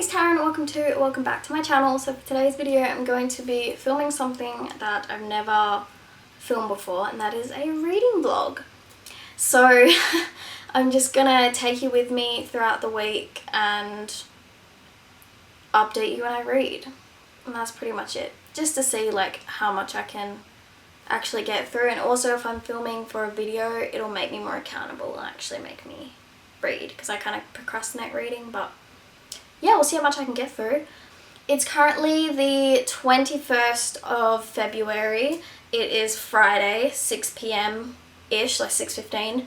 it's Taryn. Welcome back to my channel. So for today's video I'm going to be filming something that I've never filmed before, and that is a reading vlog. So I'm just gonna take you with me throughout the week and update you when I read, and that's pretty much it, just to see like how much I can actually get through. And also, if I'm filming for a video, it'll make me more accountable and actually make me read, because I kind of procrastinate reading. But yeah, we'll see how much I can get through. It's currently the 21st of February. It is Friday, 6 p.m. ish, like 6:15.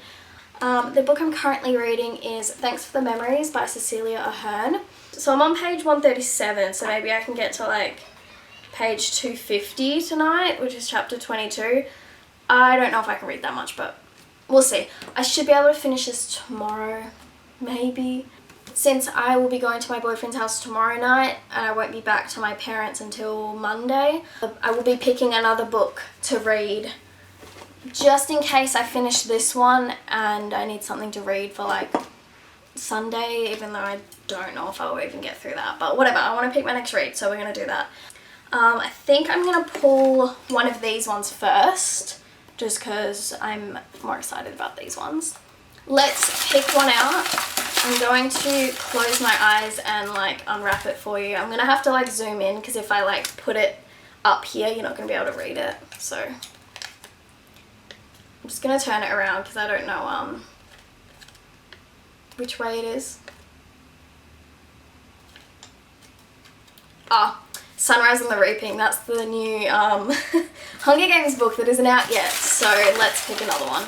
The book I'm currently reading is Thanks for the Memories by Cecilia Ahern. So I'm on page 137, so maybe I can get to like page 250 tonight, which is chapter 22. I don't know if I can read that much, but we'll see. I should be able to finish this tomorrow, maybe. Since I will be going to my boyfriend's house tomorrow night and I won't be back to my parents until Monday, I will be picking another book to read just in case I finish this one and I need something to read for like Sunday, even though I don't know if I'll even get through that. But whatever, I want to pick my next read, so we're going to do that. I think I'm going to pull one of these ones first, just because I'm more excited about these ones. Let's pick one out. I'm going to close my eyes and like unwrap it for you. I'm going to have to like zoom in, because if I like put it up here, you're not going to be able to read it. So I'm just going to turn it around because I don't know which way it is. Sunrise and the Reaping. That's the new Hunger Games book that isn't out yet. So let's pick another one.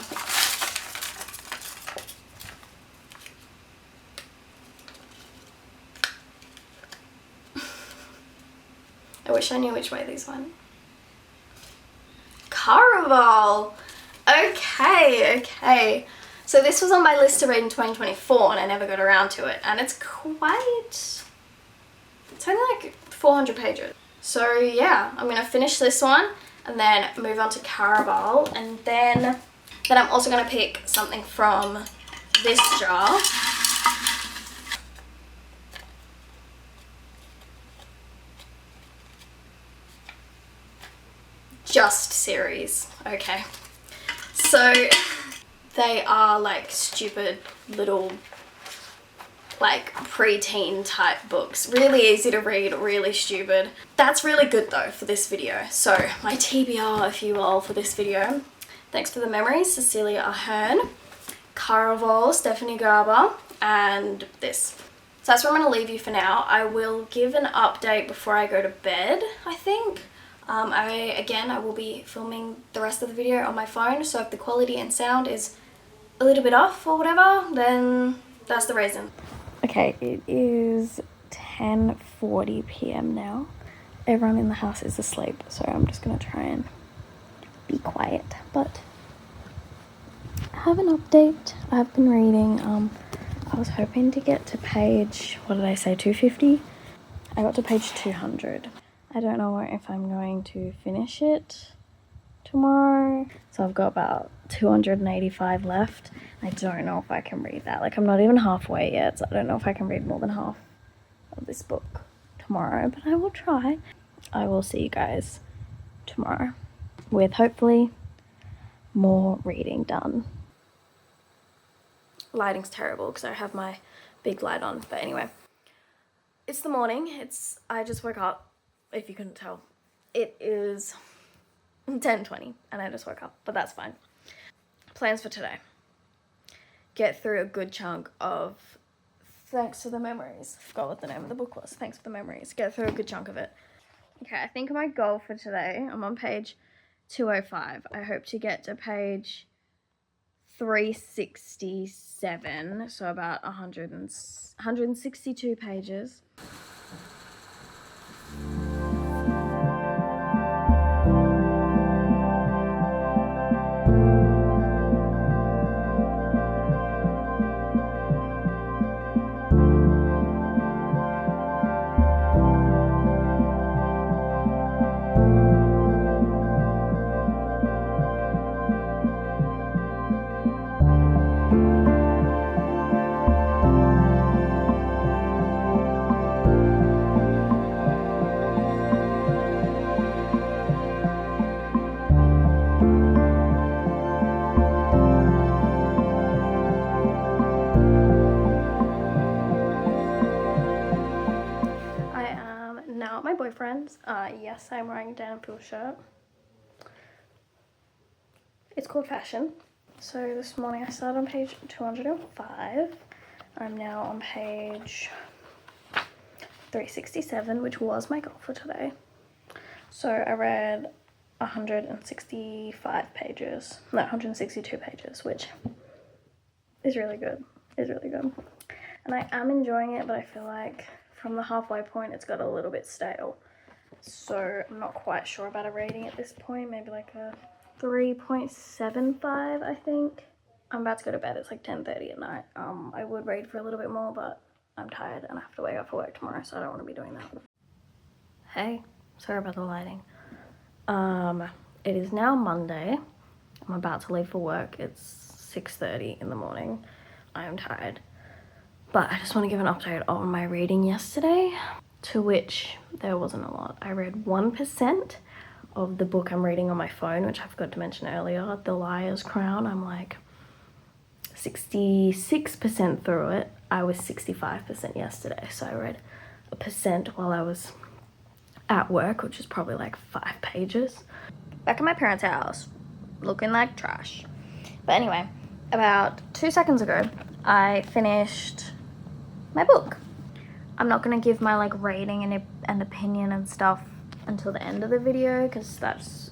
I wish I knew which way these went. Caraval! Okay. So this was on my list to read in 2024 and I never got around to it. And it's only like 400 pages. So yeah, I'm going to finish this one and then move on to Caraval. And then I'm also going to pick something from this jar. Just series. Okay. So they are like stupid little like preteen type books. Really easy to read, really stupid. That's really good though for this video. So my TBR, if you will, for this video. Thanks for the Memories, Cecilia Ahern. Caraval, Stephanie Garber, and this. So that's where I'm going to leave you for now. I will give an update before I go to bed, I think. I will be filming the rest of the video on my phone, so if the quality and sound is a little bit off or whatever, then that's the reason. Okay, it is 10:40 p.m. now. Everyone in the house is asleep, so I'm just going to try and be quiet. But I have an update. I've been reading. I was hoping to get to page, what did I say, 250? I got to page 200. I don't know if I'm going to finish it tomorrow. So I've got about 285 left. I don't know if I can read that. Like, I'm not even halfway yet, so I don't know if I can read more than half of this book tomorrow, but I will try. I will see you guys tomorrow with hopefully more reading done. Lighting's terrible because I have my big light on, but anyway. It's the morning. I just woke up. If you couldn't tell, it is 10:20 and I just woke up, but that's fine. Plans for today: get through a good chunk of Thanks for the Memories. I forgot what the name of the book was. Thanks for the Memories. Get through a good chunk of it. Okay, I think my goal for today, I'm on page 205. I hope to get to page 367, so about 162 pages. friends. Yes, I'm wearing a Dan Peel shirt. It's called Fashion. So this morning I started on page 205. I'm now on page 367, which was my goal for today. So I read 165 pages, no, 162 pages, which is really good. And I am enjoying it, but I feel like from the halfway point it's got a little bit stale. So I'm not quite sure about a rating at this point, maybe like a 3.75, I think. I'm about to go to bed, it's like 10:30 at night. I would read for a little bit more, but I'm tired and I have to wake up for work tomorrow, so I don't want to be doing that. Hey, sorry about the lighting. It is now Monday. I'm about to leave for work. It's 6:30 in the morning. I am tired. But I just want to give an update on my reading yesterday, to which there wasn't a lot. I read 1% of the book I'm reading on my phone, which I forgot to mention earlier, The Liar's Crown. I'm like 66% through it. I was 65% yesterday, so I read 1% while I was at work, which is probably like 5 pages. Back at my parents' house, looking like trash. But anyway, about 2 seconds ago, I finished my book. I'm not gonna give my like rating and opinion and stuff until the end of the video because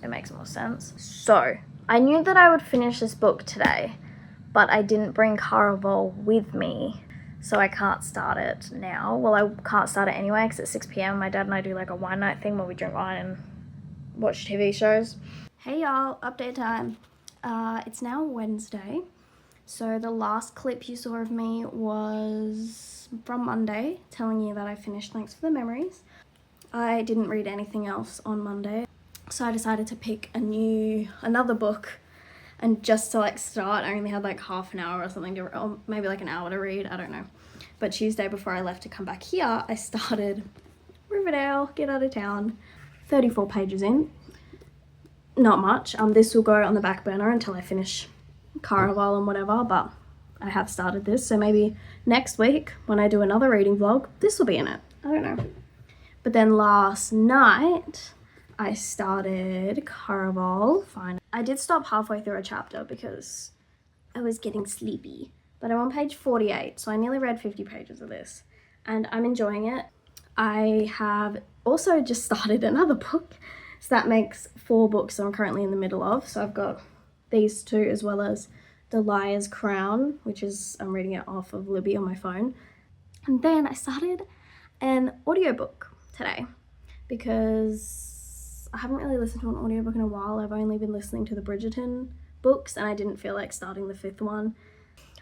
it makes more sense. So I knew that I would finish this book today, but I didn't bring Caraval with me, so I can't start it now. Well, I can't start it anyway because it's 6 p.m. My dad and I do like a wine night thing where we drink wine and watch TV shows. Hey y'all, update time. It's now Wednesday. So the last clip you saw of me was from Monday, telling you that I finished Thanks for the Memories. I didn't read anything else on Monday, so I decided to pick another book, and just to like start, I only had like half an hour or something or maybe like an hour to read, I don't know. But Tuesday before I left to come back here, I started Riverdale, Get Out of Town, 34 pages in. Not much. This will go on the back burner until I finish Caraval and whatever, but I have started this, so maybe next week when I do another reading vlog, this will be in it. I don't know. But then last night I started Caraval. Fine. I did stop halfway through a chapter because I was getting sleepy, but I'm on page 48, so I nearly read 50 pages of this and I'm enjoying it. I have also just started another book, so that makes 4 books that I'm currently in the middle of. So I've got these 2 as well as The Liar's Crown, which is, I'm reading it off of Libby on my phone. And then I started an audiobook today because I haven't really listened to an audiobook in a while. I've only been listening to the Bridgerton books and I didn't feel like starting the 5th one.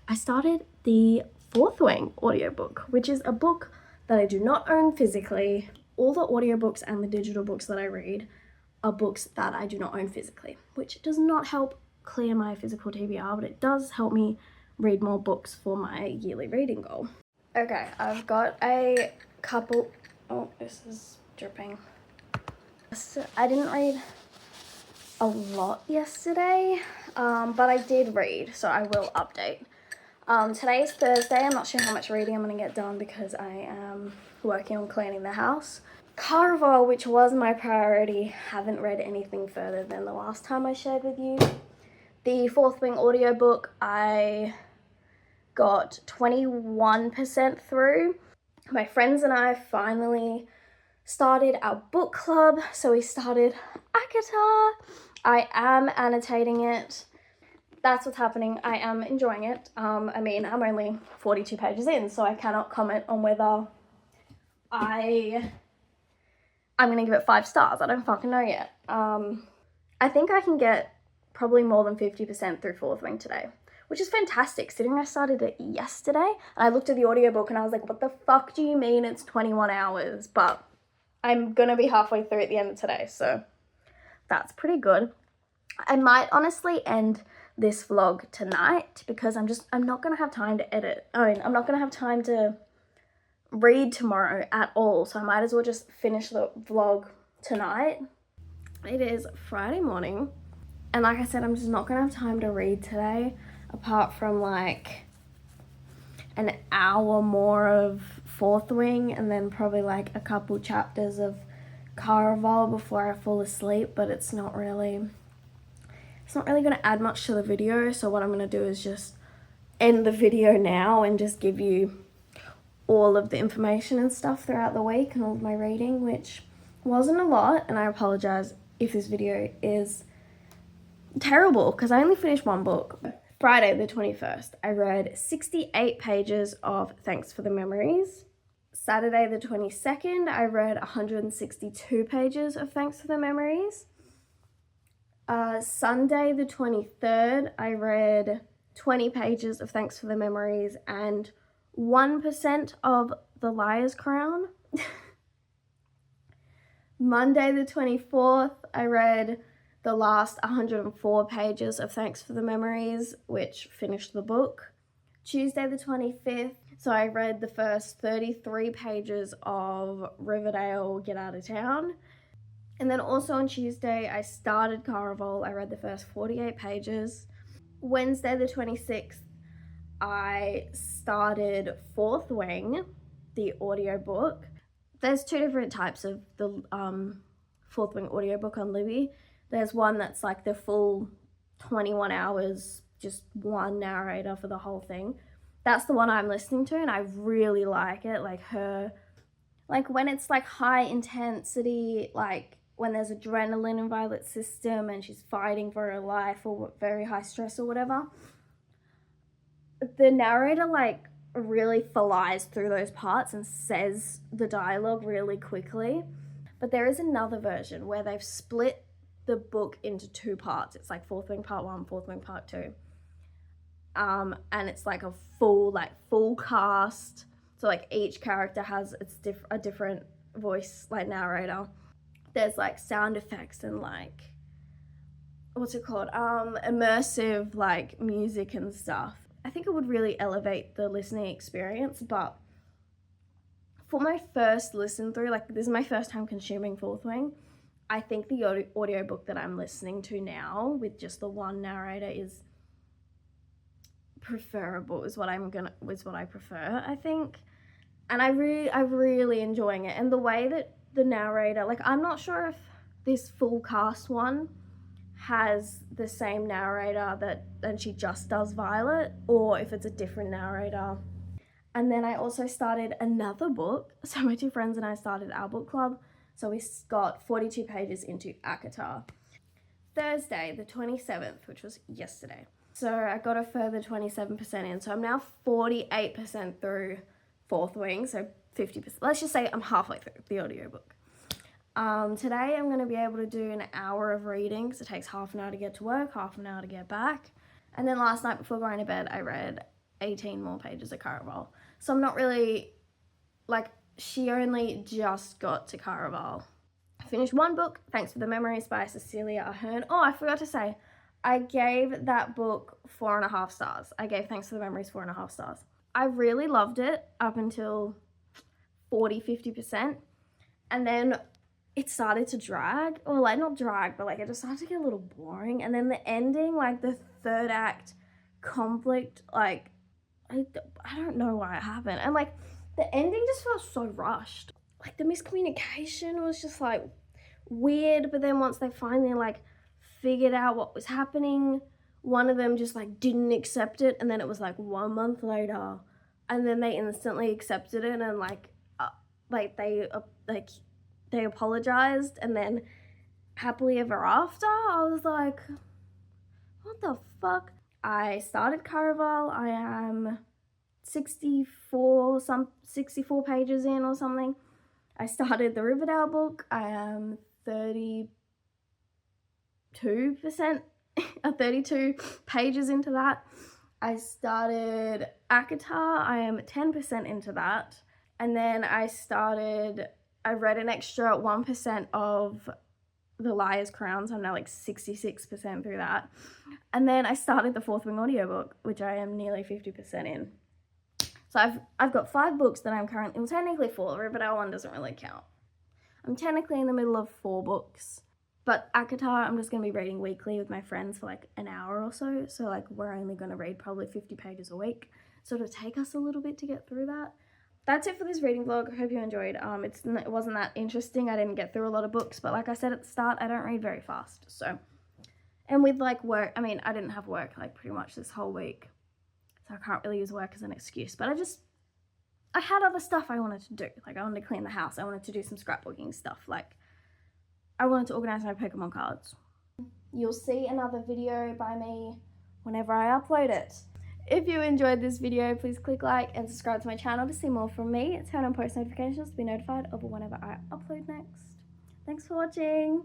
I started the Fourth Wing audiobook, which is a book that I do not own physically. All the audiobooks and the digital books that I read are books that I do not own physically, which does not help clear my physical TBR, but it does help me read more books for my yearly reading goal. Okay, I've got a couple, oh, this is dripping. So I didn't read a lot yesterday, but I did read, so I will update. Today is Thursday. I'm not sure how much reading I'm going to get done because I am working on cleaning the house. Caraval, which was my priority, haven't read anything further than the last time I shared with you. The Fourth Wing audiobook, I got 21% through. My friends and I finally started our book club, so we started Akata. I am annotating it. That's what's happening. I am enjoying it. I mean, I'm only 42 pages in, so I cannot comment on whether I'm gonna give it 5 stars. I don't fucking know yet. I think I can get probably more than 50% through Fourth Wing today, which is fantastic. Considering I started it yesterday, and I looked at the audiobook and I was like, what the fuck do you mean it's 21 hours? But I'm gonna be halfway through at the end of today, so that's pretty good. I might honestly end this vlog tonight because I'm not gonna have time to edit. I'm not gonna have time to read tomorrow at all, so I might as well just finish the vlog tonight. It is Friday morning, and like I said, I'm just not gonna have time to read today, apart from like an hour more of Fourth Wing and then probably like a couple chapters of Caraval before I fall asleep, but it's not really going to add much to the video. So what I'm going to do is just end the video now and just give you all of the information and stuff throughout the week and all of my reading, which wasn't a lot, and I apologize if this video is terrible because I only finished one book. Friday the 21st, I read 68 pages of Thanks for the Memories. Saturday the 22nd, I read 162 pages of Thanks for the Memories. Sunday the 23rd, I read 20 pages of Thanks for the Memories and 1% of The Liar's Crown. Monday the 24th, I read the last 104 pages of Thanks for the Memories, which finished the book. Tuesday the 25th, so I read the first 33 pages of Riverdale Get Out of Town. And then also on Tuesday, I started Caraval. I read the first 48 pages. Wednesday the 26th, I started Fourth Wing, the audiobook. There's two different types of the Fourth Wing audiobook on Libby. There's one that's like the full 21 hours, just one narrator for the whole thing. That's the one I'm listening to, and I really like it. Like when it's like high intensity, like when there's adrenaline in Violet's system and she's fighting for her life or very high stress or whatever, the narrator like really flies through those parts and says the dialogue really quickly. But there is another version where they've split the book into two parts. It's like Fourth Wing Part 1, Fourth Wing Part 2. And it's like a full cast. So like each character has a different voice, like narrator. There's like sound effects and like, what's it called? Immersive like music and stuff. I think it would really elevate the listening experience, but for my first listen through, like this is my first time consuming Fourth Wing, I think the audiobook that I'm listening to now with just the one narrator is preferable, is what I prefer, I think. And I'm really enjoying it. And the way that the narrator, like I'm not sure if this full cast one has the same narrator and she just does Violet, or if it's a different narrator. And then I also started another book. So my two friends and I started our book club. So we got 42 pages into ACOTAR. Thursday, the 27th, which was yesterday. So I got a further 27% in. So I'm now 48% through Fourth Wing. So 50%. Let's just say I'm halfway through the audiobook. Today I'm going to be able to do an hour of reading because it takes half an hour to get to work, half an hour to get back. And then last night before going to bed, I read 18 more pages of Caraval. So I'm not really, like, she only just got to Caraval. I finished one book, Thanks for the Memories by Cecilia Ahern. Oh, I forgot to say, I gave that book 4.5 stars. I gave Thanks for the Memories 4.5 stars. I really loved it up until 50%. And then it started to drag, or like not drag, but like it just started to get a little boring. And then the ending, like the third act conflict, like I don't know why it happened. And like the ending just felt so rushed. Like the miscommunication was just like weird. But then once they finally like figured out what was happening, one of them just like didn't accept it. And then it was like 1 month later, and then they instantly accepted it and they apologized, and then happily ever after, I was like, what the fuck? I started Caraval. I am 64 pages in or something. I started the Riverdale book. I am 32% 32 pages into that. I started ACOTAR. I am 10% into that. And then I read an extra 1% of The Liar's Crown, so I'm now like 66% through that. And then I started the Fourth Wing audiobook, which I am nearly 50% in. So I've got 5 books that I'm currently, well, technically 4, Riverdale one doesn't really count. I'm technically in the middle of 4 books. But ACOTAR, I'm just going to be reading weekly with my friends for like an hour or so. So like we're only going to read probably 50 pages a week. So it'll take us a little bit to get through that. that's it for this reading vlog. I hope you enjoyed. It wasn't that interesting. I didn't get through a lot of books, but like I said at the start, I don't read very fast. So, and with like work, I mean, I didn't have work like pretty much this whole week, so I can't really use work as an excuse. But I had other stuff I wanted to do. Like I wanted to clean the house. I wanted to do some scrapbooking stuff. Like I wanted to organize my Pokemon cards. You'll see another video by me whenever I upload it. If you enjoyed this video, please click like and subscribe to my channel to see more from me. Turn on post notifications to be notified of whenever I upload next. Thanks for watching.